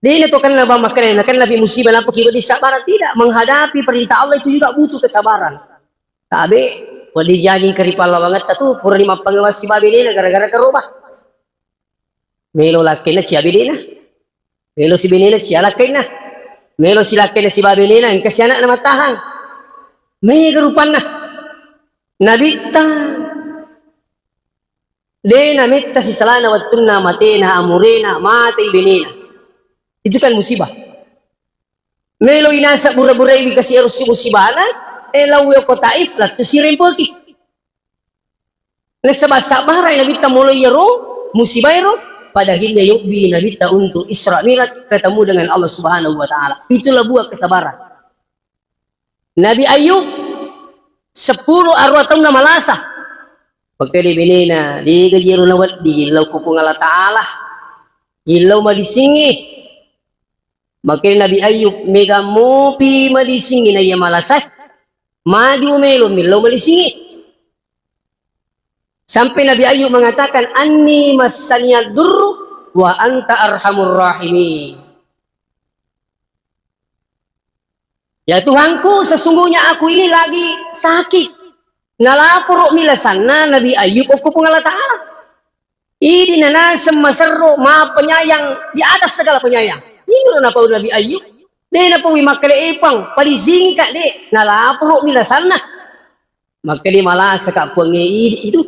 Dia itu kan lebih makanan, kan lebih musibah apa kita sabaran tidak menghadapi perintah Allah itu juga butuh kesabaran. Tapi wadi jadi keripala banget tu pura lima pengawas si babi dia gara-gara kerubah. Melo lakin na cia bini na, melo si bini na cia lakin na, melo si lakin na si babi dia yang kasi anak na matahang. May kerupan na, nabita. Dia namitta si salana wattunna matena amurena mati bini na. Itu kan musibah. Melo inasa bura-bura ibi kasi harus musibah na, lawe ko taif lah tu sirim pergi. Nasabah-sabaray nabita mulai yaro musibah yaro pada hinda yukbi nabita untuk Isra Mi'raj ketemu dengan Allah Subhanahu wa taala. Itulah buah kesabaran. Nabi Ayub 10 arwah tahun na malasa. Pagka di binina, di gajiro na wat di ilaw ko pong Allah taala. Ilaw madisingi. Makin Nabi Ayub mega mopi madisingi na iya malasay. Madi umelo milaw madisingi. Sampai Nabi Ayub mengatakan anni massaniya durru wa anta arhamur rahimin. Ya Tuhanku, sesungguhnya aku ini lagi sakit. Nalapuro milasan na Nabi Ayub aku pun Allah Ta'ala. Ini nana semasero ma penyayang di atas segala penyayang. Ini na pau Nabi Ayub. Dia na pau makale ipang palisingka de nalapuro milasan na. Maka di malas ka pengi itu.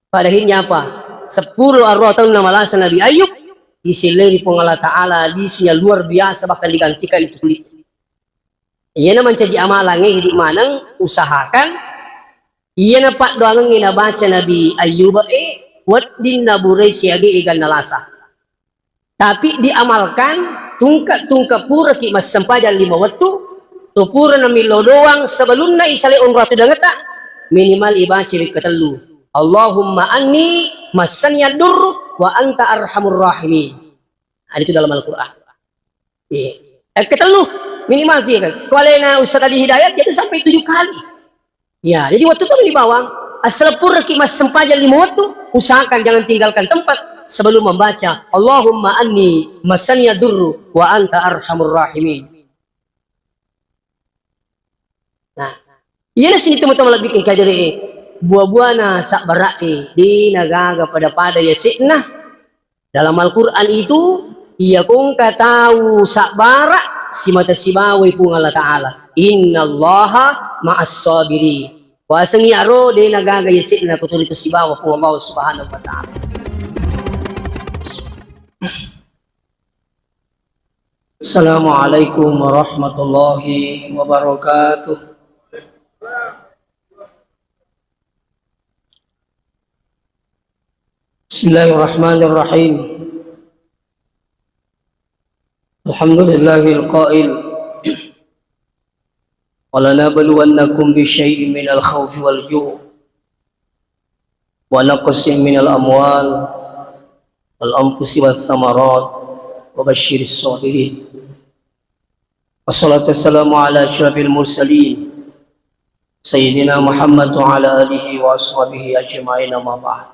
Padahilnya apa? 10 arwah tahun na malas Nabi Ayub. Isileri pun Allah Ta'ala disinya luar biasa bahkan digantikan itu kulit. Iya naman jadi amalannya di manang usahakan. Iya na pak doang nginabaca Nabi Ayub wat din naburay siyagi igan nalasa. Tapi diamalkan tungka pura ki mas sampajan 5 waktu. Tu pura na milo doang sebelum na isali umrah tu dangata minimal ibaca ketelu. Allahumma anni massaniya durru wa anta arhamur rahimin. Itu dalam Al-Qur'an. Ketelu minimal dia kan. Kalau na Ustaz Ali Hidayat jadi sampai 7 kali. Ya, jadi waktu itu di bawah asal pura ki mas sempajan 5 waktu, usahakan jangan tinggalkan tempat sebelum membaca Allahumma anni massaniya durru wa anta arhamur rahimin. Nah, iya sini teman-teman lebih bikin kajari buah-buahna sak barai di nagaga pada ya sikna. Dalam Al-Qur'an itu ia pun tahu sak barak si mata si bawi pun Allah Ta'ala. Innallaha ma'as sabiri. Wasang yaro de nagagayisik na kutul itu si bawa pun Allah Subhanahu wa Ta'ala. Assalamualaikum warahmatullahi wabarakatuh. Bismillahirrahmanirrahim. Alhamdulillahil qail وَلَنَبْلُوَنَّكُمْ بِشَيْءٍ مِنَ الْخَوْفِ وَالْجُوعِ وَنَقْصٍ مِنَ الْأَمْوَالِ وَالْأَنْفُسِ وَالثَّمَرَاتِ وَبَشِّرِ الصَّابِرِينَ وَالصَّلَاةُ وَالسَّلَامُ عَلَى أَشْرَفِ الْمُرْسَلِينَ سَيِّدِنَا مُحَمَّدٍ وَعَلَى آلِهِ وَأَصْحَابِهِ أَجْمَعِينَ أَمَّا بَعْدُ.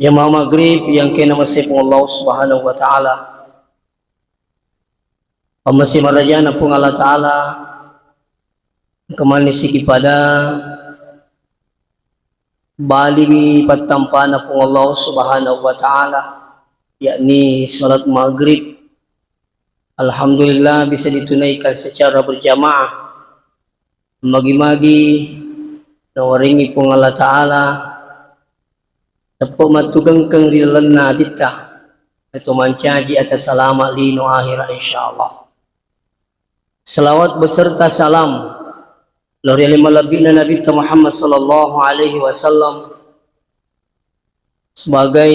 Jemaah Maghrib yang kinamasi pun Allah Subhanahu wa Ta'ala. Masih marajana pun Allah Ta'ala kemanisi kepada bali patampana pun Allah Subhanahu wa Ta'ala, yakni salat maghrib. Alhamdulillah bisa ditunaikan secara berjamaah. Magi-magi nawaringi pun Allah Ta'ala tepuk matugengkeng di lena dita atau mancaji atas salama lino akhirah insyaallah. Salawat beserta salam lori lima labina Nabi Muhammad sallallahu alaihi wasallam sebagai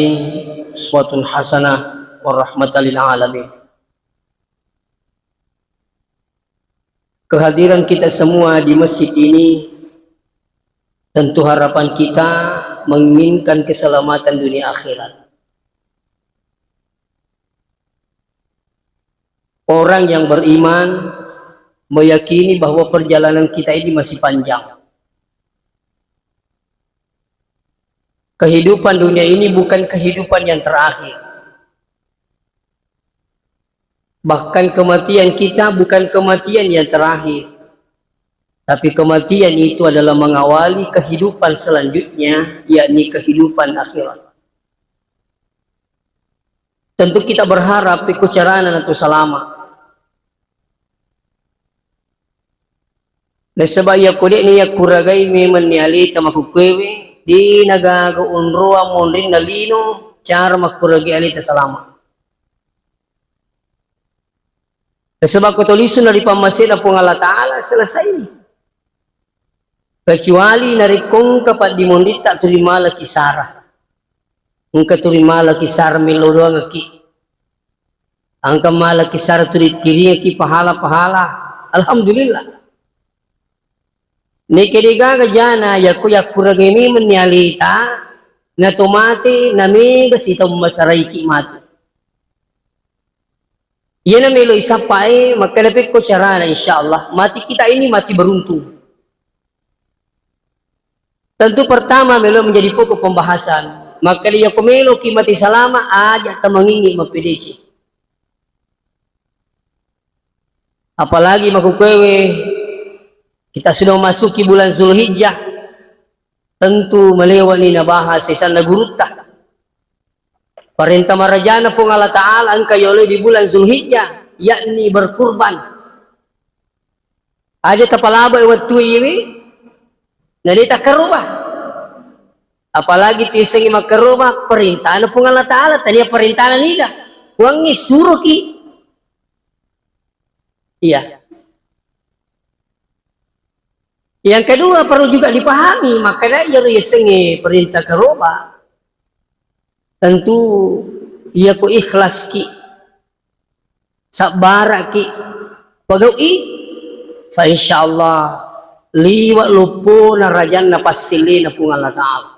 uswatun hasanah wa rahmatan lil alamin. Kehadiran kita semua di masjid ini tentu harapan kita menginginkan keselamatan dunia akhirat. Orang yang beriman meyakini bahwa perjalanan kita ini masih panjang. Kehidupan dunia ini bukan kehidupan yang terakhir. Bahkan kematian kita bukan kematian yang terakhir, tapi kematian itu adalah mengawali kehidupan selanjutnya, yakni kehidupan akhirat. Tentu kita berharap pikucaranan atau salama. Na sebab ya kodek ni ya kuragai me maniali tamakukwewe di nagaga unroa mondrin nalino cara makuragi ali ta salama. Na sebab katulisan dari pamasina po Allah Ta'ala selesai. Kecuali narikong kapat di mondita turimala kisara. Ang turimala kisara melodoang aki. Ang kamala kisara turit kiri aki pahala-pahala. Alhamdulillah. Nikediga gajana yaku yakuragimi menyalita na tomate na megas itong masaray ki mati. Yan na melo isa pa magkalapit ko charana insyaAllah. Mati kita ini mati beruntung. Tentu pertama melo menjadi pokok pembahasan. Maka liya ko melo ki mati salama aja tamangingi mapideci. Apalagi makukwewe kita sudah memasuki bulan Zulhijjah, tentu melewati nabahas isang nagurutta. Perintah marajana po Allah Ta'ala ang kayole di bulan Zulhijjah, yakni berkurban. Aja tapalaba iwat tuwi nadita karubah. Apalagi tu isang makarubah, perintah na po Allah Ta'ala, tanya perintah na nila. Huwag isuro ki. Iya. Yang kedua perlu juga dipahami, makanya ia sengi perintah karoba. Tentu ia ku ikhlas ki, sabar ki, pagawi, fa insyaallah liwat lupo na rajan na pasili na pung Allah Ta'ala.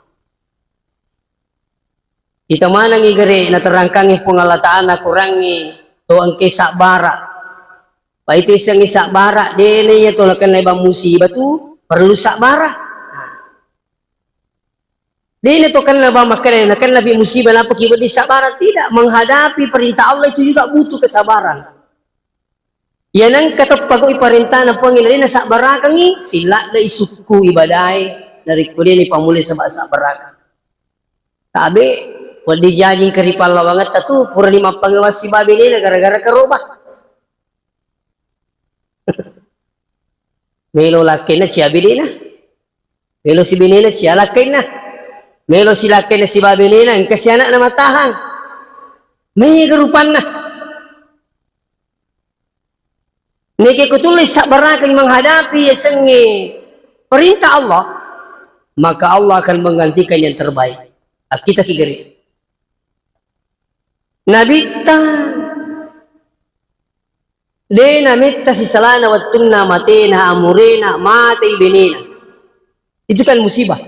Kita manang igare na terangkangi pung Allah Ta'ala kurangi to ang kisabara. Pa ito isang isabara, dene ya to nakan na ibang musibah tu. Perlu sabar. Dia itu kan lebih makanya kan lebih musibah apa kibat di sabar tidak menghadapi perintah Allah itu juga butuh kesabaran. Ya nang kata pagoi perintah na Panginoon na sabar kangi sila na isuku ibadai dari kuliah ni pamuli sa sabar. Tabi wadi jajing keripal lawangat tatu pura lima pangawas si babi ni gara-gara kerubah. Melo laki na siya bili na. Melo si bini na siya laki na. Melo si laki na si babi na ang kasi anak na matahang. May garupan na. Niki kutulis sa barakang menghadapi isang perintah Allah, maka Allah akan menggantikan yang terbaik. Kita kigari. Nabita Dena mitta si salana wattunna matena amurena mati benina. Itu kan musibah.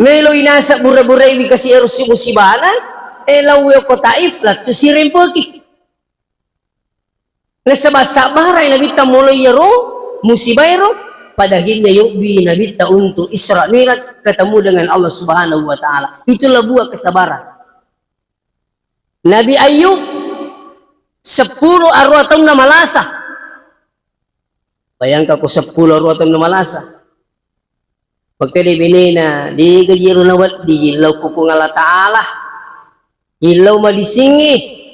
Melo inasa bura-bura ibi kasi erosi musibana, lawe ko taif lah tu sirim pergi. Nasabah-sabah ay nabita mulai yaro musibah yaro padahin niya yubi nabita untuk Isra Mi'raj ketemu dengan Allah Subhanahu wa Ta'ala. Itulah buah kesabaran. Nabi Ayub 10 arwatong na malasa. Bayangkan ko 10 arwatong na malasa. Pagka di binina, di gajiro na wat, di ilaw ko po Allah Ta'ala. Ilaw madisingi.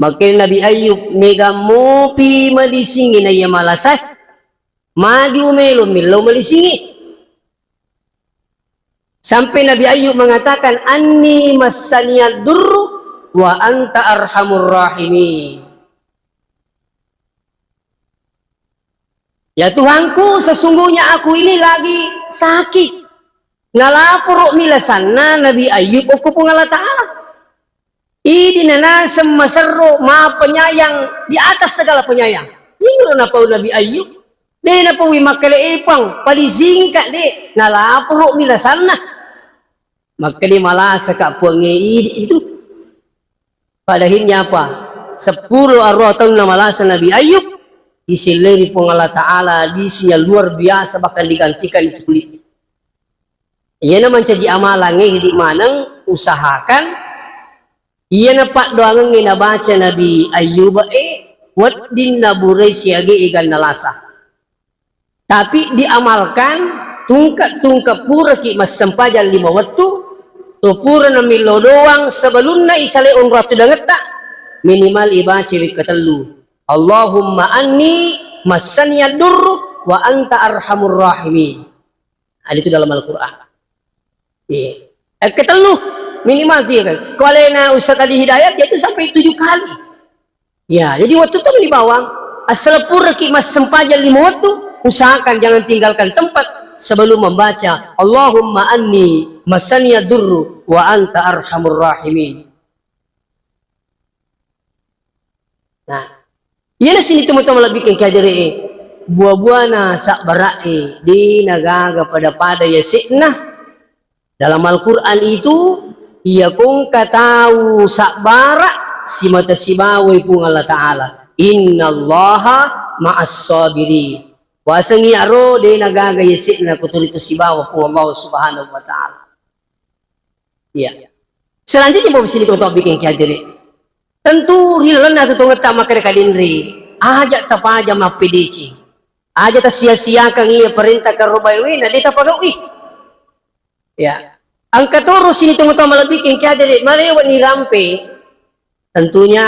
Magkaya Nabi Ayub, mega mopi madisingi na iya malasay. Madi umelo, milaw madisingi. Sampai Nabi Ayub mengatakan, Anni masaniyad durru wa anta arhamur rahimin. Ya Tuhanku, sesungguhnya aku ini lagi sakit. Nalapuro milasan na Nabi Ayub o kupong Allah Ta'ala. Idi na masarro ma penyayang di atas segala penyayang. Ingro na pa Nabi Ayub. Di na pa makaleipang palizingi ka di. Nalapuro milasan na. Magkali malasa ka po ang idi itu. Padahinnya apa? 10 arwatong na malasa Nabi Ayub. Isiliri po Allah Ta'ala disinya luar biasa bahkan digantikan itu kulit. Ia naman jadi amalan hindi manang usahakan Iya napak doangan nga baca Nabi Ayub wat din naburay siyagi igan nalasa. Tapi diamalkan tungkat pura ki mas sampajan 5 waktu to pura na milo doang sebelum na isale ratu dangeta minimal ibaca wik katelu. Allahumma anni masaniya durru wa anta arhamur rahimin. Itu dalam Al-Quran. Ketelu minimal dia kan. Kalau na Ustaz Ali Hidayat itu sampai 7 kali. Ya, jadi waktu itu di bawah asal pura ki mas sampajan 5 waktu, usahakan jangan tinggalkan tempat sebelum membaca Allahumma anni masaniya durru wa anta arhamur rahimin. Nah, iya sini teman-teman lebih kajari buah-buah na sak barai di nagaga pada yasikna dalam Al-Quran itu ia kung katahu sak barak si mata si bawai pung Allah Ta'ala innallaha ma'as sabirin wasangi aro di nagaga yasikna kutul itu si bawah pung Allah Subhanahu wa Ta'ala. Iya. Selanjutnya mau sini teman-teman bikin kajari tentu hilan na tutong tama kada kadinri ajak tapaja mapideci aja ta sia-siakan iya perintah karubaywi na dita pagawi. Ya. Ang katuro sini teman-teman lebih kaya dari malewat ni rampe. Tentunya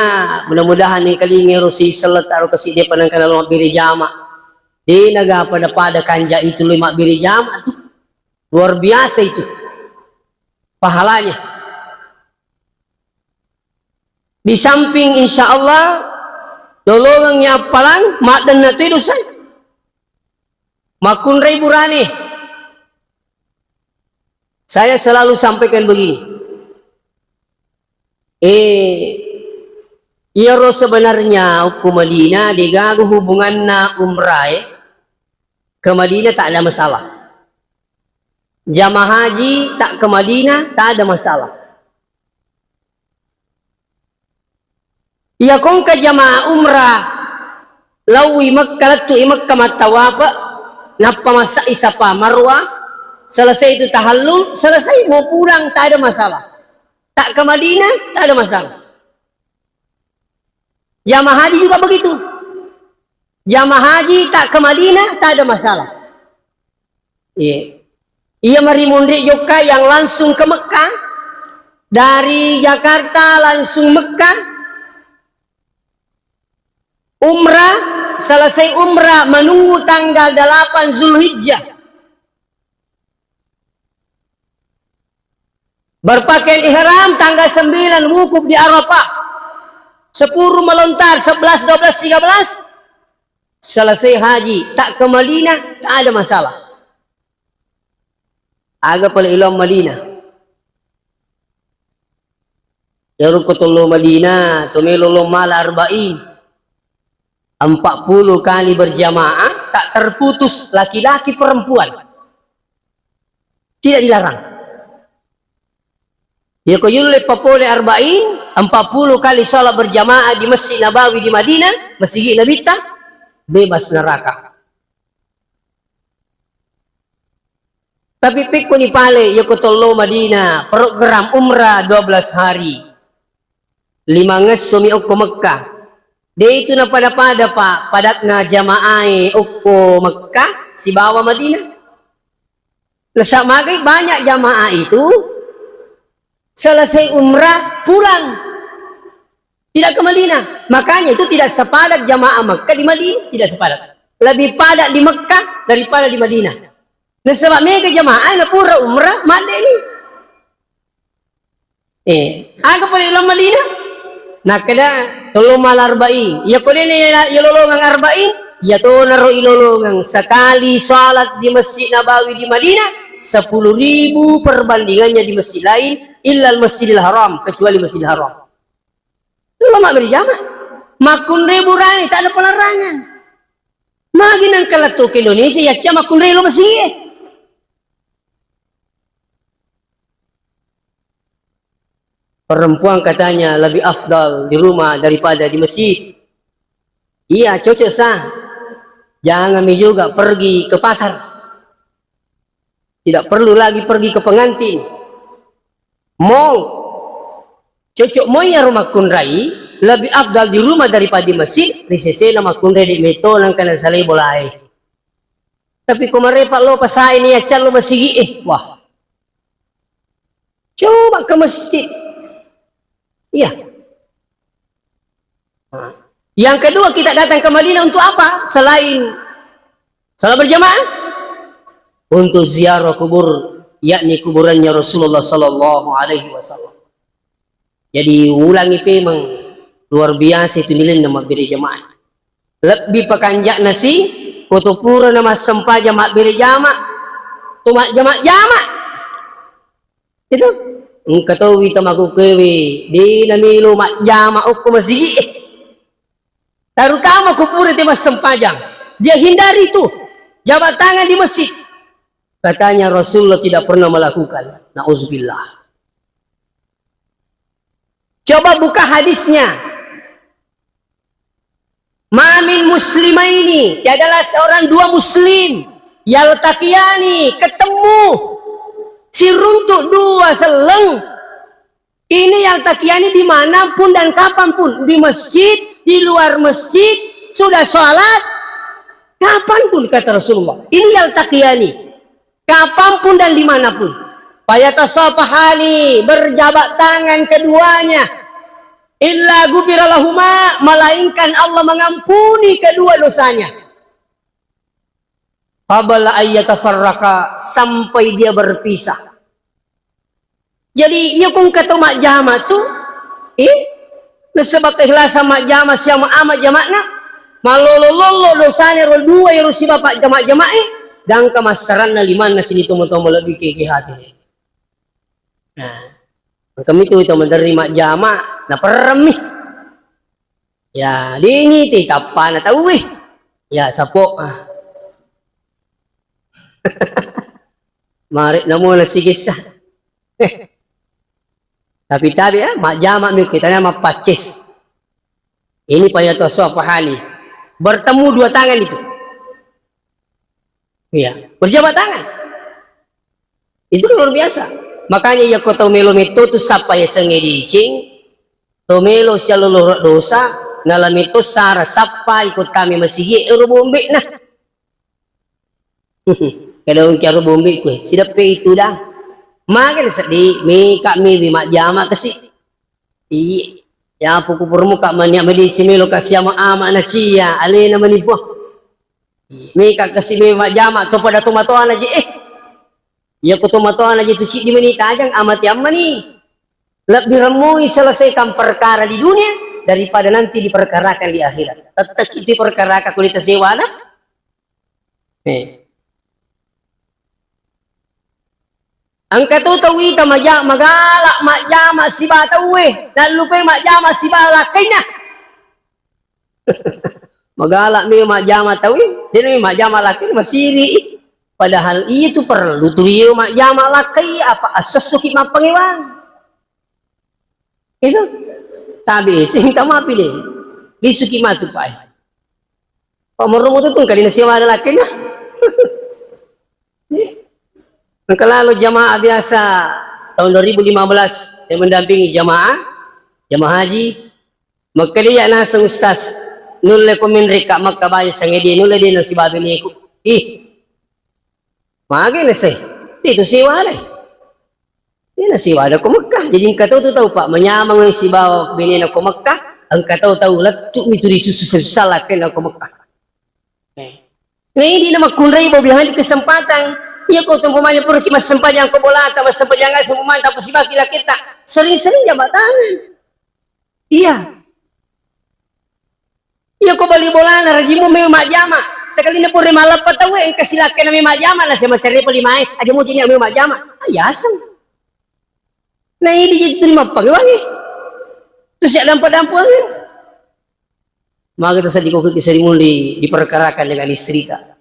mudah-mudahan ni kalingero si salat aro kasi dia panang kanalo biri jama. Di naga pada kanja itu 5 biri jama. Luar biasa itu. Pahalanya. Di samping insya Allah dolongnya palang mak dan nati dosa. Makun ribu rani. Saya selalu sampaikan begini. Iya roh sebenarnya ke Madinah digagu hubungan na umrah ke Madinah tak ada masalah. Jamaah haji tak ke Madinah tak ada masalah. Iya kong ke jamaah umrah lawi Makkah tu Makkah matawapa napa masa isapa Marwah selesai itu tahallul selesai mau pulang tak ada masalah. Tak ke Madinah tak ada masalah. Jamaah haji juga begitu. Jamaah haji tak ke Madinah tak ada masalah. Iya mari mundrik joka yang langsung ke Mekah dari Jakarta langsung Mekah umrah selesai umrah menunggu tanggal 8 Zulhijjah berpakaian ihram tanggal 9 wukuf di Arafah 10 melontar 11 12 13 selesai haji tak ke Madinah tak ada masalah. Agak pala ilang Madinah ya rukutullo Madinah tumilulong mala arba'in 40 kali berjamaah tak terputus laki-laki perempuan tidak dilarang. Ya ko yulli papole arba'in 40 kali salat berjamaah di Masjid Nabawi di Madinah, Masjid Nabi ta bebas neraka. Tapi pikku ni pale ya ko tollo Madinah, program umrah 12 hari. 5 nges sumi ukko Mekah. Dia itu na pada Pak, padat na jamaah ukko Mekah si bawa Madinah. Lesak magai banyak jamaah itu selesai umrah pulang tidak ke Madinah. Makanya itu tidak sepadat jamaah Mekah di Madinah, tidak sepadat. Lebih padat di Mekah daripada di Madinah. Nah sebab mereka jamaah na pura umrah made ni. Agak pada dalam Madinah. Nah kada tolong mal arba'in. Ya kode ni ya lolongang arba'in. Ya to naro ilolongang sekali salat di Masjid Nabawi di Madinah 10.000 perbandingannya di masjid lain illal Masjidil Haram kecuali Masjidil Haram. Itu lama berjamaah. Makun ribu rani tak ada pelarangan. Maginan kalato ke Indonesia ya cuma makun ribu masih. Perempuan katanya lebih afdal di rumah daripada di masjid. Iya cocok sah. Jangan juga pergi ke pasar. Tidak perlu lagi pergi ke pengantin, mall, cocok moya rumah kunrai lebih afdal di rumah daripada di masjid. Risese nama kunrai di meto nang kana salai bolai. Tapi kumarepa lo pasai ni acan lo masigi wah. Coba ke masjid. Iya. Yang kedua, kita datang ke Madinah untuk apa? Selain salat berjamaah, untuk ziarah kubur, yakni kuburannya Rasulullah Sallallahu Alaihi Wasallam. Jadi ulangi memang luar biasa itu nilai nama beri jamaah. Lebih pekanjak nasi, kutupura nama sempah jamaah beri jamaah, tumak jamaah. Itu engkau kita maku kewe di namilu mak jamaah uku masjid. Terutama kupura di mas sempajang, dia hindari itu jabat tangan di masjid. Katanya Rasulullah tidak pernah melakukan. Nauzubillah. Coba buka hadisnya. Mamin muslimaini, adalah seorang dua muslim yaltaqiyani, ketemu si runtuk dua seleng. Ini yaltaqiyani dimanapun dan kapanpun, di masjid, di luar masjid, sudah sholat, kapanpun kata Rasulullah. Ini yaltaqiyani, kapanpun dan dimanapun. Fayatasafahani, berjabat tangan keduanya. Illa gufira lahuma, melainkan Allah mengampuni kedua dosanya. Qabla ayyatafarraqa, sampai dia berpisah. Jadi ia kung kata mak jama tu, sebab keikhlasan mak jama siapa amat jamakna, malolololo dosanya rol dua yang rusi bapak jamak dan kemasaran na liman na sini tumo-tumo lebih kiki hati. Nah, kami tu itu menerima jama na permi. Ya, di ini tidak apa na tahu ya sapo. Mari namo na sigisa. Tapi ya, mak jama mi kita nama pacis. Ini payatasafahani. Bertemu dua tangan itu. Iya, berjabat tangan. Itu luar biasa. Makanya ya kota melo meto tu sapa ya sengedi cing. Tomelo sialolo dosa ngalam itu sara sapa ikut kami masih bombe nah. Kalau ungkar bombe ku sidap itu dah. Makin sedih, mi kami bimak jama kasih. Iya, ya puku permuka maniak medi cimelo kasih ama ama na cia, alena manipu. Mi kak kasih bimak jama, to pada tomatoan aja ya ku tomatoan aja tu cik di menit aja amat yang mani. Lebih remui selesaikan perkara di dunia daripada nanti diperkarakan di akhirat. Tetap itu perkarakan kulitas dewana. Angka tu tahu ita magalak mak jama si ba tahu dan lupa mak jama si ba lakainya. Magalak mi mak jama tahu dia mi mak jama lakai masiri. Padahal itu perlu turiu mak jama lakai apa asas suki mak pengiwan. Itu tabi sing ta mapi deh. Li suki mak tu pai. Pamerumu tu pun kali nasi ada lakainya. Kalau jamaah biasa tahun 2015 saya mendampingi jamaah haji, maka dia nasa ustaz nulle komen reka maka bayar sangedi nulle dia nasi babi ni ku magi nasi itu siwa deh ini nasi wada ku Mekah. Jadi engkau tahu pak menyamang si bawa bini nak ku Mekah, engkau tahu letuk itu di susu salah kena ku Mekah. Ini di nama kunrai bawa di kesempatan. Iya kau sempurna pun kita sempat yang kau bola, kita sempat yang nggak sempurna tapi sih bagi kita sering-sering jabat tangan. Iya. Iya kau beli bola, rajimu memang jama. Sekali ni pun malam tahu yang kasih laki nama memang jama, nasi macam ni pun mai. Aja mau jadi memang jama. Ayah asam. Nah ini jadi terima pakai wangi. Terus ya dampak lagi. Maka kita sedih kau keserimun diperkarakan dengan istri tak.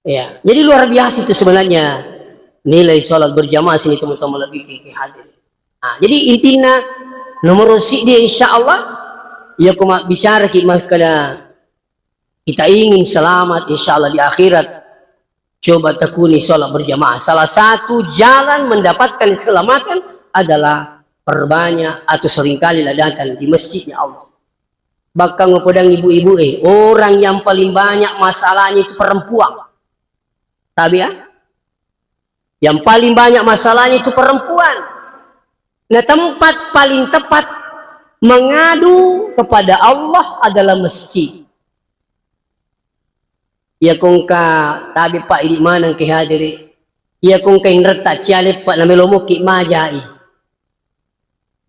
Ya, jadi luar biasa itu sebenarnya nilai sholat berjamaah sini teman-teman lebih hadir. Nah, jadi intinya nomor dia insya Allah ya kuma bicara kita ingin selamat insya Allah di akhirat. Coba tekuni sholat berjamaah. Salah satu jalan mendapatkan keselamatan adalah perbanyak atau seringkali lah datang di masjidnya Allah. Bahkan ngepedang ibu-ibu orang yang paling banyak masalahnya itu perempuan. Tapi ya, yang paling banyak masalahnya itu perempuan. Nah, tempat paling tepat mengadu kepada Allah adalah masjid. Ya kongka tabi pak di mana ke hadiri. Ya kongka yang retak cialip pak na melomo ki majai.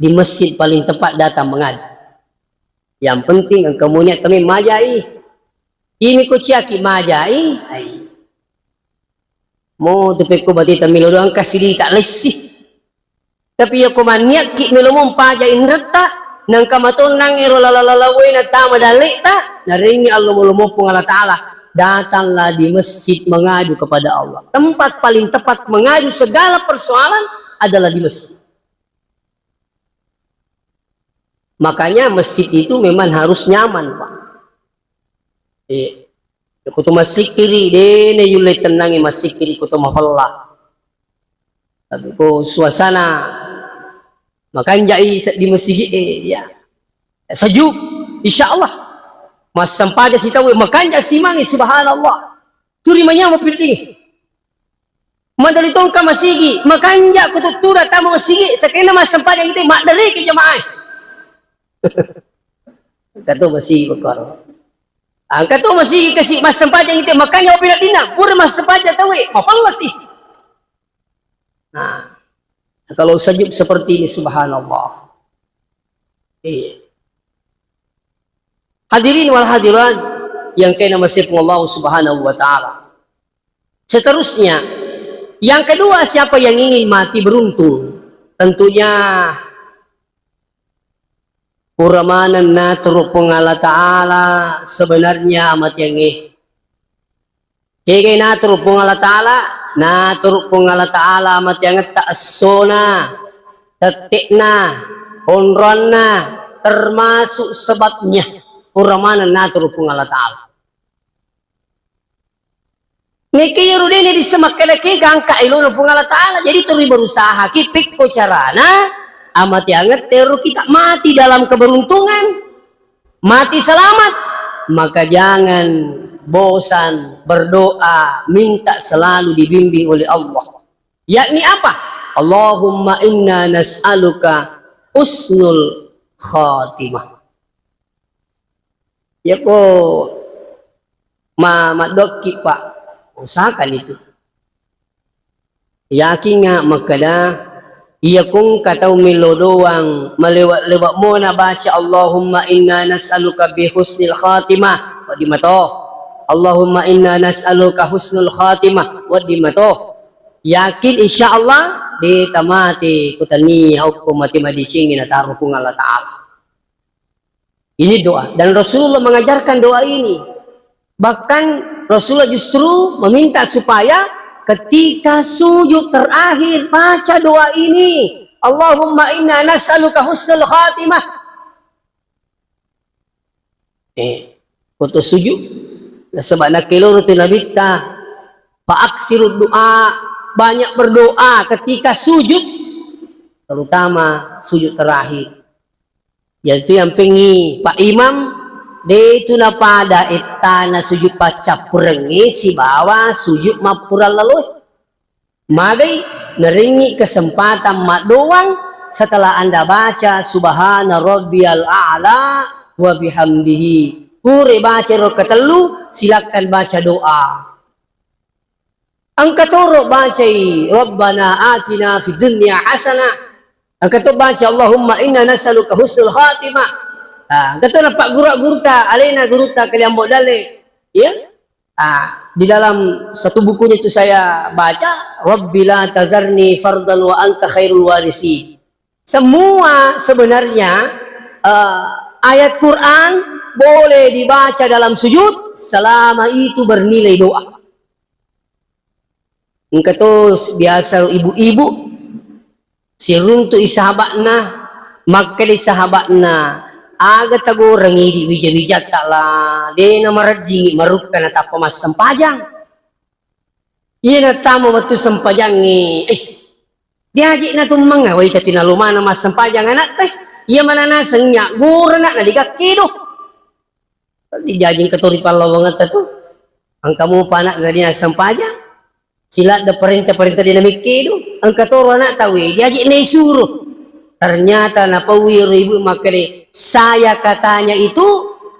Di masjid paling tepat datang mengadu. Yang penting engkau niat kami majai. Ini ku ciaki majai. Mo tepe ko bati tamilo doang kasih di tak lesih. Tapi ya ko maniat ki melomo pajai retak nang kamaton nang ero lalalalawe na tama dalik ta. Naringi Allah melomo pung Allah Ta'ala. Datanglah di masjid mengadu kepada Allah. Tempat paling tepat mengadu segala persoalan adalah di masjid. Makanya masjid itu memang harus nyaman, Pak. Kutu masikiri dene yule tenangi masikiri kutu mahalla. Tapi ko suasana makanya di masjid ya sejuk insyaallah. Mas sampai si tahu makanya si mangi subhanallah. Turi manya mau pilih. Madali tongka masigi makanya kutu tura tamu masigi sakena mas sampai yang itu mak dari ke jamaah. Kato masih bekor. Kato masih kasih mas sempaja itu makanya opila dina pura mas sempaja tahu mapalla sih. Nah, kalau sejuk seperti ini subhanallah. Hadirin wal hadirat yang kena masih Allah subhanahu wa ta'ala. Seterusnya, yang kedua siapa yang ingin mati beruntung? Tentunya Puramanan na turupong Allah Ta'ala sebenarnya amat yang Kaya na turupong Allah Ta'ala na turupong Allah Ta'ala amat yang ta'asona tetik na onron na termasuk sebabnya puramanan na turupong Allah Ta'ala. Niki yurudini disemakkalaki gangka ilun pong Allah Ta'ala jadi turi berusaha kipik ko carana amat yanget teru kita mati dalam keberuntungan, mati selamat, maka jangan bosan berdoa, minta selalu dibimbing oleh Allah. Yakni apa? Allahumma inna nas'aluka husnul khatimah. Ya ko madoki Pak, usahakan itu. Yakin nga magkada iya kung kataw milo doang malewat-lewat mo na baca Allahumma inna nas'aluka bi husnil khatimah wadi mato Allahumma inna nas'aluka husnul khatimah wadi mato yakin insyaallah di tamati kutani hukum mati madicingin at arupung Allah Ta'ala. Ini doa dan Rasulullah mengajarkan doa ini, bahkan Rasulullah justru meminta supaya ketika sujud terakhir baca doa ini, Allahumma inna nas'aluka husnul khatimah. Untuk sujud sebab nak keloro tu nabita fa'aksiru doa, banyak berdoa ketika sujud, terutama sujud terakhir. Yaitu yang pengi Pak Imam de itu na pada etana sujud paca purengi si bawa sujud mapural lalu magai neringi kesempatan mak doang setelah anda baca subhana rabbiyal a'la wa bihamdihi pure baca rokat telu silakan baca doa angka toro baca rabbana atina fid dunya hasanah angka to baca Allahumma inna nas'aluka husnul khatimah. Kata nampak guru-gurta, alena guruta kalian buat dale, ya? Di dalam satu bukunya itu saya baca, Rabbila tazarni fardan wa anta khairul warisi. Semua sebenarnya ayat Quran boleh dibaca dalam sujud selama itu bernilai doa. Engkau biasa ibu-ibu siruntu isahabatna, maka di sahabatna. Aga tago rangi di wija-wija taklah de na marajingi marukkan at apa mas sempajang iya na tamo matu sempajang Diaji na tumang wai tatina lumana mas sampajang anak teh. Iya mana nasengnya guru nak digaki do. Dijajing ketori palawangan tu. Ang kamu panak dari sampajang. Sila ada perintah-perintah dinamiki do. Ang katoro anak tahu diaji na suruh. Ternyata napawir ibu makanya saya katanya itu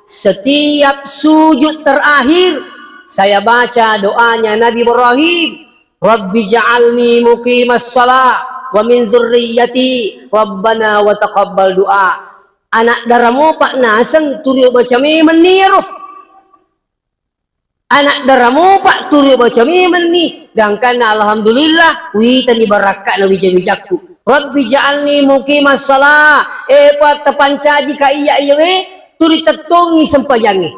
setiap sujud terakhir saya baca doanya Nabi Ibrahim. Rabbi ja'alni muqimas shalah wa min dzurriyyati rabbana wa taqabbal du'a. Anak daramu pak nasang turiu baca meniro. Anak daramu pak turiu baca meni. Dangkan alhamdulillah witan ibarakak na wijawijakku. Rabbi ja'alni muqimas shalah. Pat tepancaji ka iya we turi tetongi sempajangi.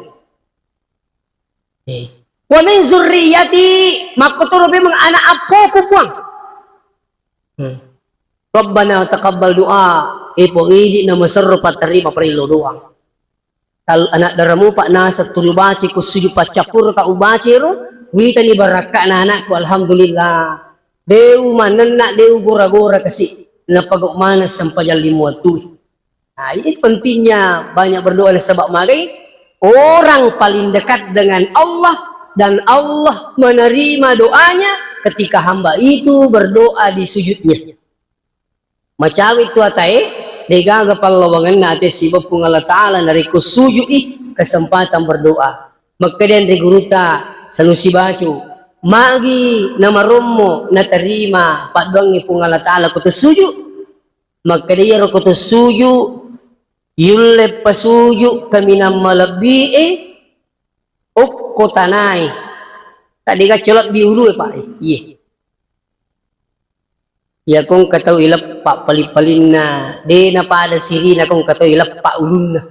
Wa min zurriyati makuturu memang anak apa puang. Rabbana taqabbal du'a. Po idi na masarro paterima perilo doang. Kalau anak daramu pak nasa turi baci ku sujud pacapur ka ubaci ro witan ibarakak na anakku alhamdulillah. Deu manena deu gora-gora kasih napagok manas sampajal limuatu. Nah, ini pentingnya banyak berdoa sebab magai orang paling dekat dengan Allah dan Allah menerima doanya ketika hamba itu berdoa di sujudnya. Macawi tu atai degaga palawangan nate sibab kung Allah Ta'ala nariku sujui kesempatan berdoa. Magkadian reguruta sanusi bacu magi na marummo na terima padwangi kung Allah Ta'ala kutu suju. Magkadian kutu suju yulle pasuju kami na malabii ukko tanay. Tadi ka colot biulu pak. Iya. Ya kung kataw ilap pak palipalin na de na pada siri na kung kataw ilap pak ulun na.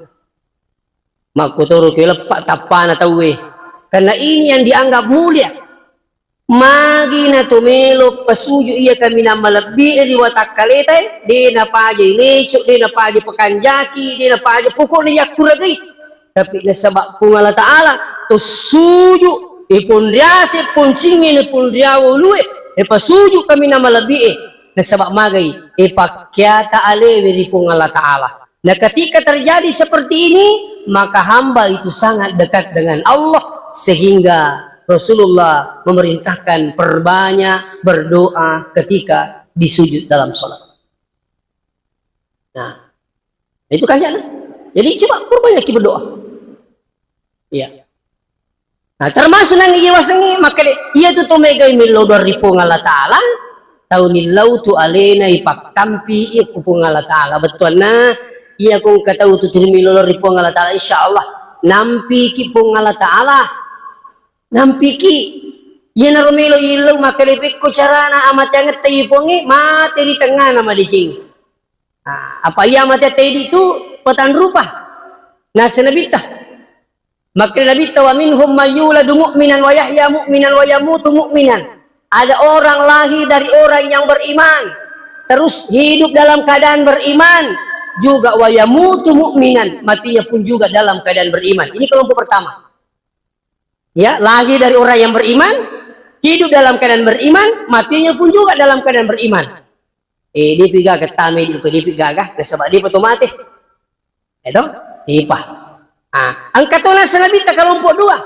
Magkuturo ko ilap pak tapa na tawe. Karena ini yang dianggap mulia. Magi na tumelo pasuju iya kami na malabii riwatak kalitay. De na paja ilecok, de na paja pakanjaki, de na paja pukul na yakuragay. Tapi nasabak kung Allah Ta'ala to suju ipon riase pon singin ipon riawo luwe pasuju kami na malabii nasabak magay ipakyata alewiri kung Allah Ta'ala. Nah ketika terjadi seperti ini maka hamba itu sangat dekat dengan Allah sehingga Rasulullah memerintahkan perbanyak berdoa ketika disujud dalam sholat. Nah itu kan ya. Jadi coba perbanyak berdoa. Iya. Nah termasuk nang iwasangi maka iya tu tumegay milaw dari pung Allah Ta'ala tahu nilaw tu alena ipaktampi ikupung Allah Ta'ala betul na iya kung kataw tu milaw dari pung Allah Ta'ala insyaallah nampi ki pung Allah Ta'ala nampi ki iya na rumilo ilaw maka lipik ko carana amat yang tayo pungi mati di tengah nama di sini. Nah, apa iya mati tayo itu patan rupa nasa nabita. Maka Nabi tawa minhum mayyuladu mu'minan wa yahya mu'minan wa yamutu mu'minan. Ada orang lahir dari orang yang beriman, terus hidup dalam keadaan beriman, juga wa yamutu mu'minan, matinya pun juga dalam keadaan beriman. Ini kelompok pertama. Ya, lahir dari orang yang beriman, hidup dalam keadaan beriman, matinya pun juga dalam keadaan beriman. Di piga ketame di piga sebab dia betul mati. Itu ipah. Ang katunan sa Nabi kelompok dua.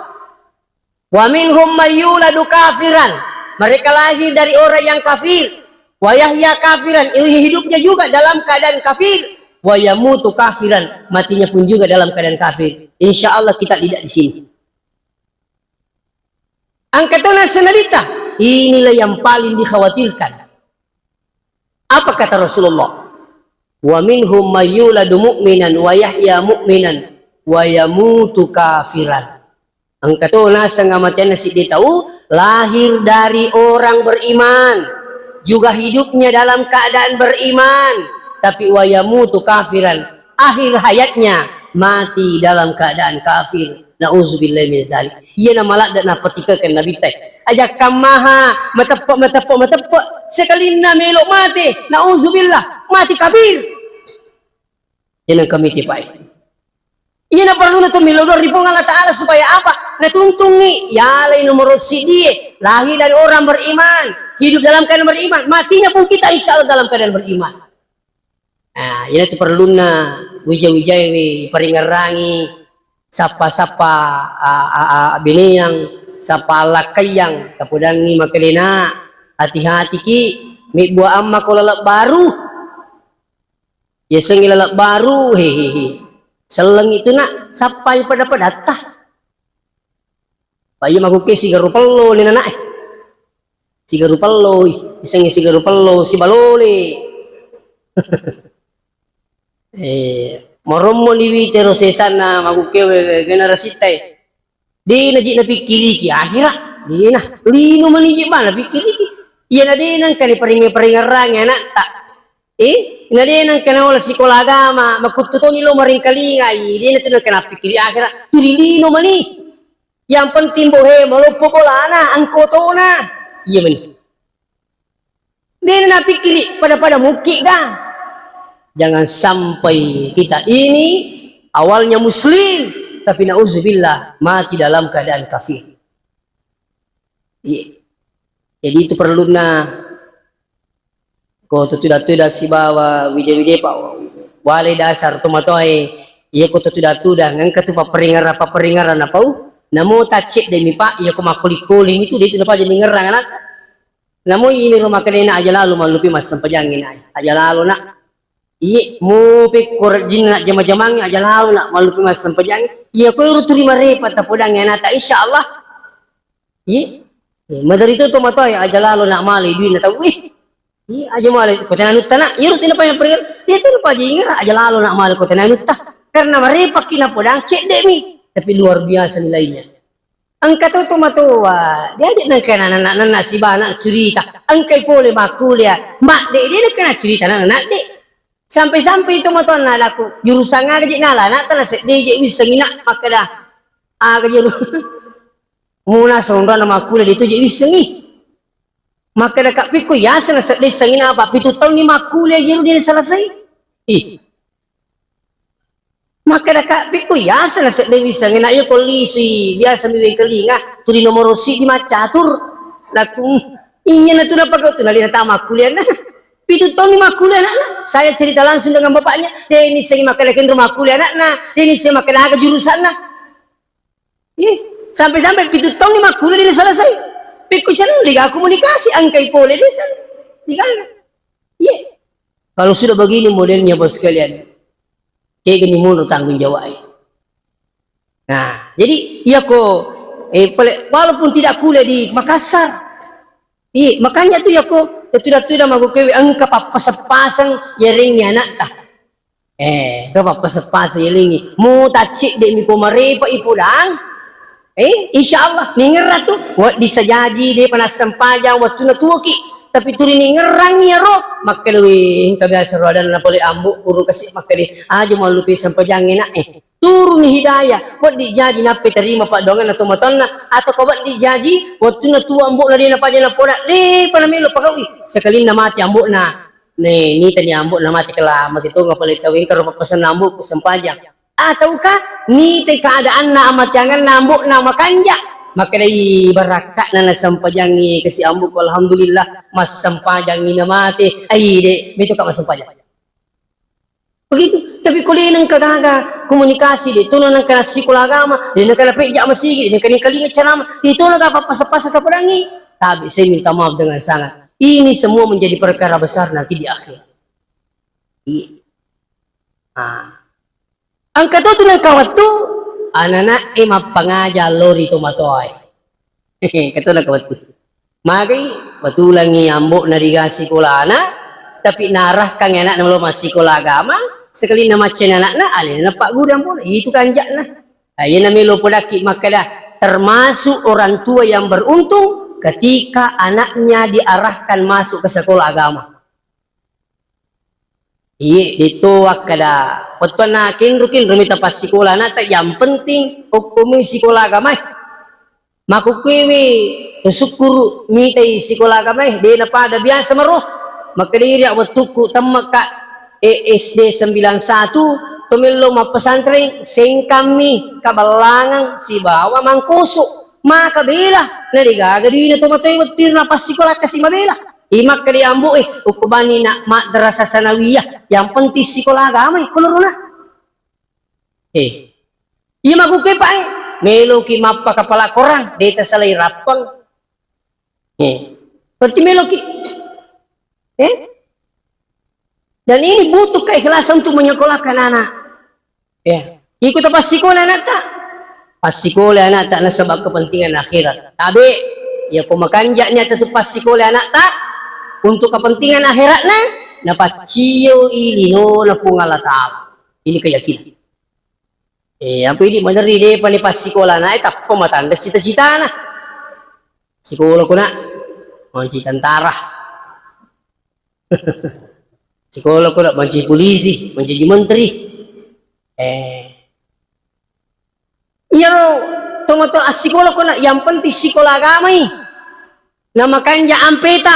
Wa minhum mayyuladu kafiran. Mereka lahir dari orang yang kafir. Wa yahya kafiran. Hidupnya juga dalam keadaan kafir. Wa yamutu kafiran. Matinya pun juga dalam keadaan kafir. Insya Allah kita tidak di sini. Ang katunan sa Nabi inilah yang paling dikhawatirkan. Apa kata Rasulullah? Wa minhum mayyuladu mu'minan wa yahya mu'minan wa yamutu kafiran. Ang katuna sa ngamatian na si tahu lahir dari orang beriman juga hidupnya dalam keadaan beriman tapi wa yamutu kafiran akhir hayatnya mati dalam keadaan kafir. Nauzubillahi min zalik. Iya na malak dan napatikakan Nabi teh ajak kamaha matepok sekali na melok mati nauzubillah mati kafir. Jangan kami tipai. Ini na perlu na tumilodor di pung Allah Ta'ala supaya apa? Natuntungi. Ya lain nomor sidie. Lahir dari orang beriman. hidup dalam keadaan beriman, matinya pun kita insya Allah dalam keadaan beriman. Nah, ini tu perlu na wijay-wijay peringarangi sapa-sapa biniyang sapa lakayang kapudangi makalina hati-hati ki mi buah amma ko lalak baru ya sengi lalak baru hehehe seleng itu nak sampai pada tah bayi maguke sigaru pello ni nanak sigaru pello sengi sigaru pello si balole moromo ni witero sesana magukewe generasi tay di najik na pikiri ki akhirat di na lino manijik mana pikiri ki iya na di nang kani paringa-paringarang anak tak na di nang kana wala sekolah agama makututo nilo maring kalingay di na tu nang kana pikiri akhirat tulilino mani yang penting bohe malupo kolana angkoto na iya mani di na pikiri pada muki ka. Jangan sampai kita ini awalnya muslim tapi nauzubillah mati dalam keadaan kafir. Jadi itu perlu na ko tutuda si bawa wije pak wale dasar tomatoy iya ko tutuda ngangkat tu paperingaran apa namo tacik demi pak iya ko makuli-kuling itu dia tu dapat jadi ngerang anak. Namo ini rumah kedena aja lalu malupi mas sampajangin aja lalu nak iya mau pikir jinak jama-jamangnya aja lalu nak malu mas sempajang iya kau urut terima repot tak podang ya nata insyaallah iya madari itu tomato ya aja lalu nak mali duit nata iya aja mali kau tenanut tanah iya rutin apa yang pergi dia tu lupa jingar aja lalu nak mali kau tenanut tah karena merepot kina podang cek demi tapi luar biasa nilainya angka tu tomato dia ada nak kena anak si bana cerita angkai boleh makuliah mak dek dia nak kena cerita anak dek sampai-sampai itu motor na laku jurusan nga gajik nala nak telah DJ wiseng ina maka dah gajik muna sonda nama aku itu jadi wiseng maka dah kak piku ya sana sedeseng ina apa pitu tahun ni makuliah jiru dia selesai maka dah kak piku ya sana sedeseng ina ayo polisi biasa miwe kelinga tu di nomor si di macatur laku ingin na tu na pagaw tu na lina tama kuliah na itu tahun lima kuliah anak saya cerita langsung dengan bapaknya dia ini saya makan rumah kuliah anak dia ini saya makan agak jurusan sampai itu tahun lima kuliah dia selesai pikir channel liga komunikasi angkai boleh dia liga kalau sudah begini modelnya bos sekalian kayak gini menurut tanggung jawab nah jadi iya kok walaupun tidak kuliah di Makassar makanya tuh ya kok tidak magukewi angka pasang yaringnya anak tah kapa pasang yaringi mu tacik dek mi komarepa ipudang insyaallah ningerat tuh wat disajaji de panas sempajang waktu na tuki tapi turi ningerang ya roh maka dewe kabiasa rodan na pole ambu puru kasih maka di aja mau lupi sempajangin turun hidayah buat dijaji nape terima pak dongan atau matonna atau kau buat dijaji waktu na tua ambuk na dia napa jana podak panamilo pagawi sekali na mati ambuk na ni tadi ambuk na mati kelamat itu ngapa letawin karo pesan ambuk sempajang ataukah ni te keadaan na amat jangan ambuk na makanja maka dari barakat na sempajangi kasi ambuk alhamdulillah mas sempajangi na mati de itu kak mas sempajang begitu tapi kalau dia kagak komunikasi dia tu nang kena sekolah agama dia nang kena pejak masjid dia kena kalinga ceramah itu nang apa pas-pas perangi tapi saya minta maaf dengan sangat ini semua menjadi perkara besar nanti di akhir angka tu nang kawat tu anak-anak emang pengajar lori tomatoy kata nang kawat tu magi betulan ni ambok na digasi sekolah anak tapi narah kang anak na masih sekolah agama sekali nama cina anak na alih na pak guru pun itu kanjak na ayo na melo podaki maka dah termasuk orang tua yang beruntung ketika anaknya diarahkan masuk ke sekolah agama dituak kada petanakin rukin rumita pas sekolah anak tak yang penting hukum sekolah agama makukiwi syukur mitai sekolah agama dia na pada biasa meroh maka dia waktuku temaka SD 91 tumilo mapesantren sing kami kabalangan si bawa mangkusuk maka bila narigaga di na tumatay watir na pasikola kasi mabela. Imak kali ambo ukubani na madrasah sanawiyah yang penting sekolah agama kulur na. Ima kuke pa melo ki mappa kepala korang deta salai rapang. Berarti melo ki. Dan ini butuh keikhlasan untuk menyekolahkan anak. Ikut apa sekolah anak tak? Pas sekolah anak tak na sebab kepentingan akhirat. Tapi ya kumakanjaknya tetap pas sekolah anak tak untuk kepentingan akhirat na napaciyo ilino na pungala tao. Ini keyakinan. Apa ini meneri deh pas sekolah na tak pematanda cita-cita na. Sekolah ko na manci tentara. Sekolah ko na manci polisi, menjadi menteri. Iyaro tomato asikola ko na yang penting sekolah agama nama kanja ampeta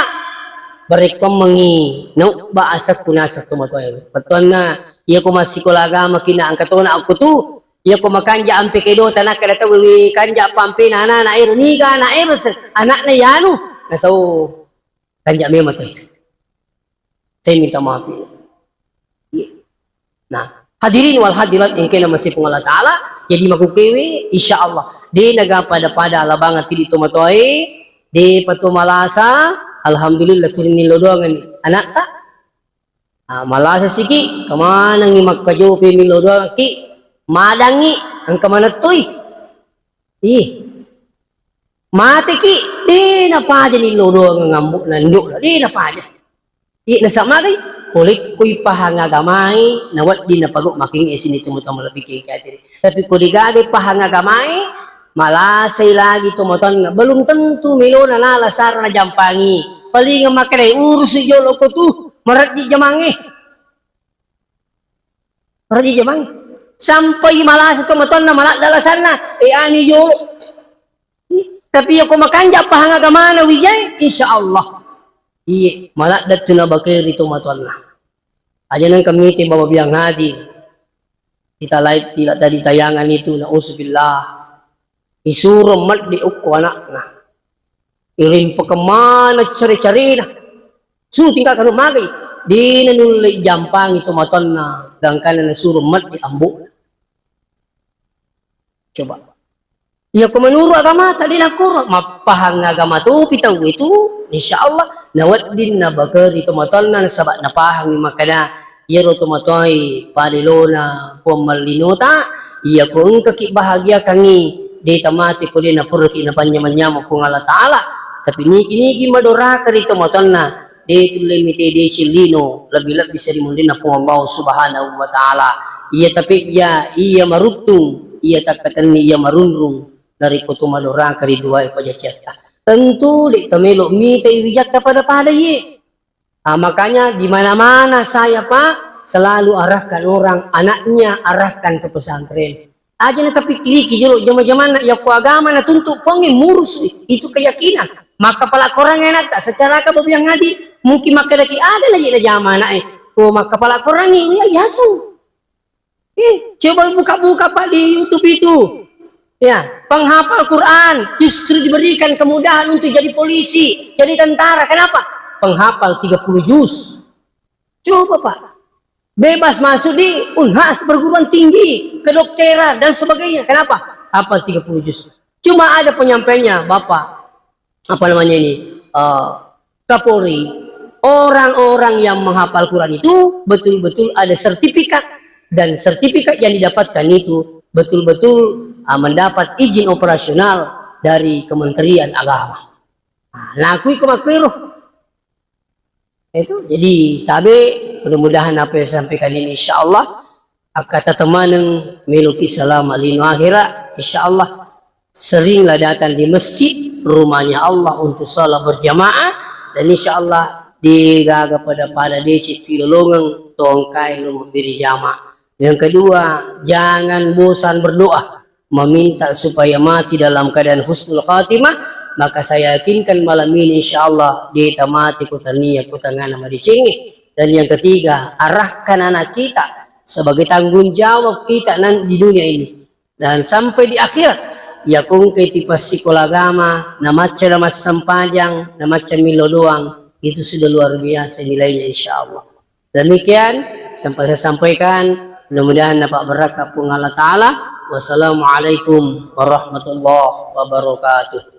barek pemengi no bahasa kunasa tomato betul na iya ko masikola agama kina angkatona aku tu iya ko makanja ampe kedo tanah kada tahu kanja pampe na air niga na air anak na yanu na so kanja memang itu saya minta maaf nah hadirin wal hadirat yang kena masih Allah Ta'ala jadi makukewe insyaallah di naga pada labangan tidi tomatoy di patumalasa alhamdulillah turini lodongan anak tak malasa siki kemana ngi makkajo pe milodongan ki madangi ang kamana toy mati ki di napaja ni lodongan ngambuk nanduk di napaja nasama kay kulit kuy pahangagamay nawat di napagok making isin itu mutang malabig kay tapi kuligagay pahangagamay malasay lagi tumoton belum tentu milo na nalasar na jampangi paling makanay urus yolo ko tu marat di jamangi sampai malasa tumoton na malat dalasan na ani yolo tapi ako makanja pahangagamana wijay insyaallah malat dat na bakiri tumoton na aja nang kami tiba biang hadir kita live tidak tadi tayangan itu na usubillah isuruh mat di uku anak na irin pa kemana cari-cari na suruh tinggal kanu magay di nanulay jampang itu maton na gangkan na suruh mat di ambu coba iya ko menuru agama tadi nakuro mapahang agama tu pitaw itu insyaallah nawat din na bakari tumaton na sabat na pahang makana yero tumatoy palilona pumalinota iya kung kaki bahagia kangi de tamati ko din na purki na panyamanya mo kung Allah Ta'ala tapi niki madora kari tumaton na de tulimite de silino labi-labi bisa dimundin na kung Allah Subhanahu wa Ta'ala iya tapi iya maruptung iya takatan iya marunrung dari kutumadora kari dua ipajaceta tentu di temelo mite wijat kepada ye. Makanya di mana-mana saya Pak selalu arahkan orang anaknya arahkan ke pesantren. Aja na tapi kiri jero zaman-zaman ya ku agama na tuntut pengen murus itu keyakinan. Maka pala korang enak tak secara kababiang ngadi mungkin maka lagi ada lagi na zaman ko maka pala korang ini ya yasu. Coba buka-buka Pak di YouTube itu. Ya, penghafal Quran justru diberikan kemudahan untuk jadi polisi, jadi tentara. Kenapa? Penghafal 30 juz. Coba Pak. Bebas masuk di Unhas perguruan tinggi, kedokteran dan sebagainya. Kenapa? Hafal 30 juz. Cuma ada penyampainya, Bapak. Apa namanya ini? Kapolri. Orang-orang yang menghafal Quran itu betul-betul ada sertifikat dan sertifikat yang didapatkan itu betul-betul mendapat izin operasional dari Kementerian Agama. Nah, aku itu jadi tabe mudah-mudahan apa yang sampaikan ini insyaallah kata teman yang meluki salam alinu akhirat insyaallah seringlah datang di masjid rumahnya Allah untuk salat berjamaah dan insyaallah digaga pada deci tilolongang tongkai lu memberi jamaah. Yang kedua, jangan bosan berdoa meminta supaya mati dalam keadaan husnul khatimah, maka saya yakinkan malam ini insyaallah dia mati kutania kutangan nama dicengi. Dan yang ketiga, arahkan anak kita sebagai tanggung jawab kita nanti di dunia ini dan sampai di akhirat ya kung kay tipas psikolagama na matcha na mas sampajang na matcha milo doang, itu sudah luar biasa nilainya insyaallah. Demikian sampai saya sampaikan, mudah-mudahan dapat berkah pun Allah Ta'ala. Wassalamualaikum warahmatullahi wabarakatuh.